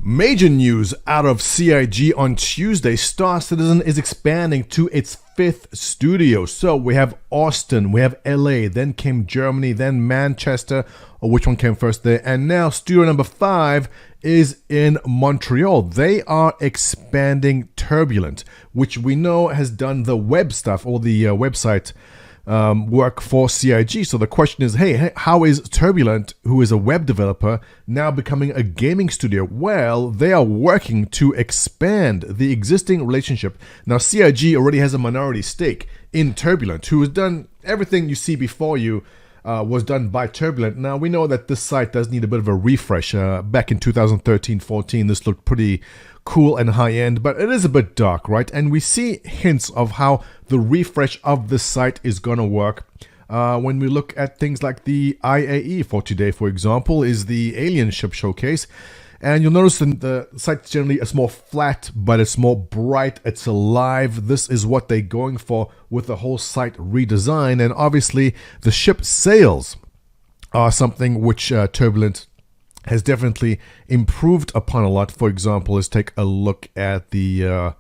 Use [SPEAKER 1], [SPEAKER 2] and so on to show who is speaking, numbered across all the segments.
[SPEAKER 1] Major news out of CIG on Tuesday. Star Citizen is expanding to its 5th studio. So we have Austin, we have LA, then came Germany, then Manchester, or which one came first there, and now studio number 5 is in Montreal. They are expanding Turbulent, which we know has done the web stuff, or the website work for CIG. So the question is, hey, how is Turbulent, who is a web developer, now becoming a gaming studio? Well, they are working to expand the existing relationship. Now, CIG already has a minority stake in Turbulent, who has done everything you see before you was done by Turbulent. Now, we know that this site does need a bit of a refresh. Back in 2013-14, this looked pretty cool and high-end, but it is a bit dark, right? And we see hints of how the refresh of this site is going to work. When we look at things like the IAE for today, for example, is the alien ship showcase. And you'll notice that the site generally is more flat, but it's more bright, it's alive. This is what they're going for with the whole site redesign. And obviously, the ship sails are something which Turbulent has definitely improved upon a lot. For example, let's take a look at the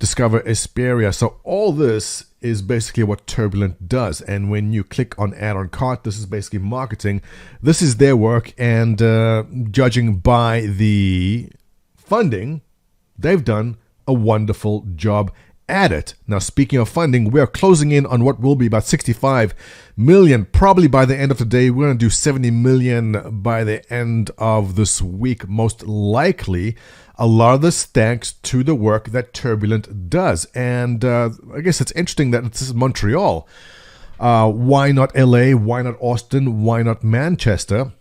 [SPEAKER 1] Discover Esperia. So all this is basically what Turbulent does. And when you click on Add on Cart, this is basically marketing. This is their work, and judging by the funding, they've done a wonderful job at it. Now, speaking of funding, we are closing in on what will be about 65 million. Probably by the end of the day, we're going to do 70 million by the end of this week, most likely. A lot of this thanks to the work that Turbulent does. And I guess it's interesting that this is Montreal. Why not LA? Why not Austin? Why not Manchester?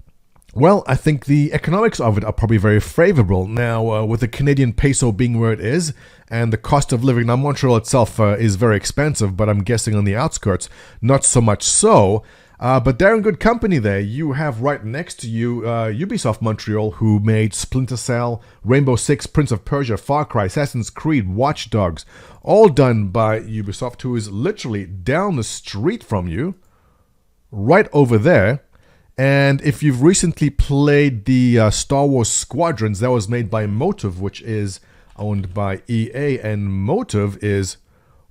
[SPEAKER 1] Well, I think the economics of it are probably very favorable. Now, with the Canadian peso being where it is, and the cost of living, now Montreal itself is very expensive, but I'm guessing on the outskirts, not so much so. But they're in good company there. You have right next to you Ubisoft Montreal, who made Splinter Cell, Rainbow Six, Prince of Persia, Far Cry, Assassin's Creed, Watch Dogs, all done by Ubisoft, who is literally down the street from you, right over there. And if you've recently played the Star Wars Squadrons, that was made by Motive, which is owned by EA, and Motive is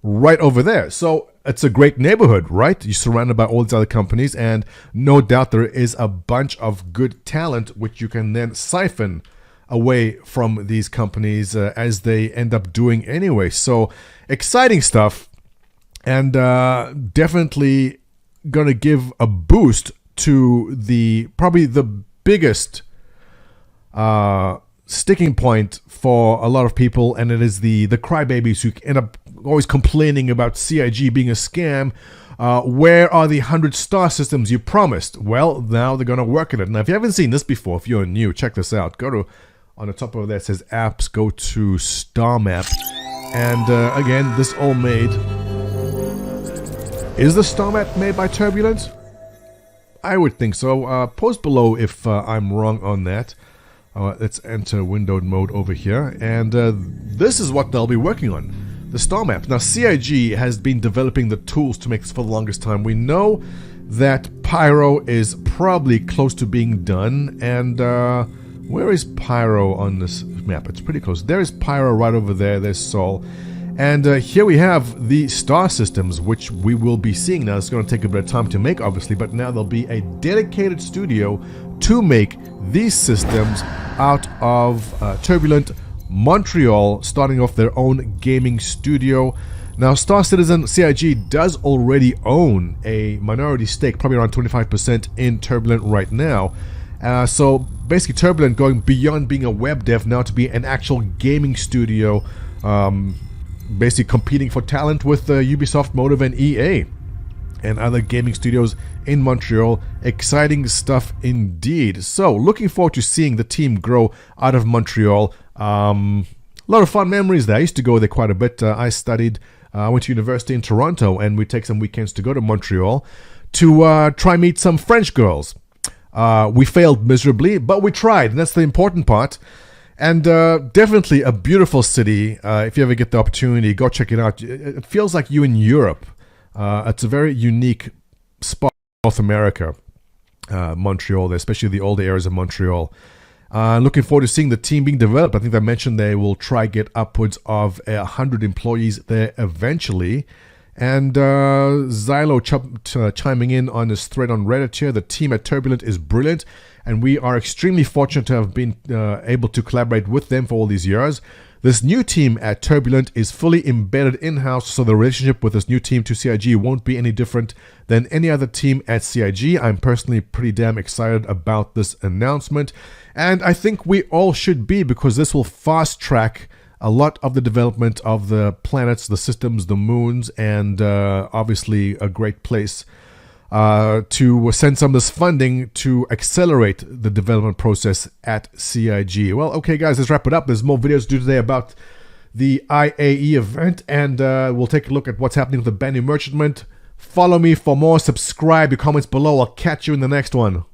[SPEAKER 1] right over there. So it's a great neighborhood, right? You're surrounded by all these other companies, and no doubt there is a bunch of good talent which you can then siphon away from these companies as they end up doing anyway. So exciting stuff, and definitely gonna give a boost to the probably the biggest sticking point for a lot of people, and it is the crybabies who end up always complaining about CIG being a scam. Where are the 100 star systems you promised? Well, now they're going to work on it. Now, if you haven't seen this before, if you're new, check this out. Go to, on the top of there, it says apps, go to Star Map. And again, this all made. Is the Star Map made by Turbulent? I would think so. Post below if I'm wrong on that. Let's enter windowed mode over here. And this is what they'll be working on. The Star Map. Now, CIG has been developing the tools to make this for the longest time. We know that Pyro is probably close to being done. And where is Pyro on this map? It's pretty close. There is Pyro right over there. There's Sol. And here we have the star systems, which we will be seeing. Now, it's going to take a bit of time to make, obviously, but now there'll be a dedicated studio to make these systems out of Turbulent Montreal, starting off their own gaming studio. Now, Star Citizen CIG does already own a minority stake, probably around 25% in Turbulent right now. So basically, Turbulent going beyond being a web dev now to be an actual gaming studio, basically competing for talent with Ubisoft, Motive, and EA, and other gaming studios in Montreal. Exciting stuff indeed. So, looking forward to seeing the team grow out of Montreal. A lot of fun memories there. I used to go there quite a bit. I went to university in Toronto, and we take some weekends to go to Montreal to try meet some French girls. We failed miserably, but we tried, and that's the important part. And definitely a beautiful city. If you ever get the opportunity, go check it out. It feels like you're in Europe. It's a very unique spot in North America, Montreal, especially the older areas of Montreal. Looking forward to seeing the team being developed. I think I mentioned they will try get upwards of 100 employees there eventually. And Xylo chiming in on this thread on Reddit here. The team at Turbulent is brilliant, and we are extremely fortunate to have been able to collaborate with them for all these years. This new team at Turbulent is fully embedded in-house, so the relationship with this new team to CIG won't be any different than any other team at CIG. I'm personally pretty damn excited about this announcement, and I think we all should be, because this will fast-track a lot of the development of the planets, the systems, the moons, and obviously a great place to send some of this funding to accelerate the development process at CIG. Well, okay, guys, let's wrap it up. There's more videos to do today about the IAE event, and we'll take a look at what's happening with the Brand New Merchantment. Follow me for more. Subscribe. Your comments below. I'll catch you in the next one.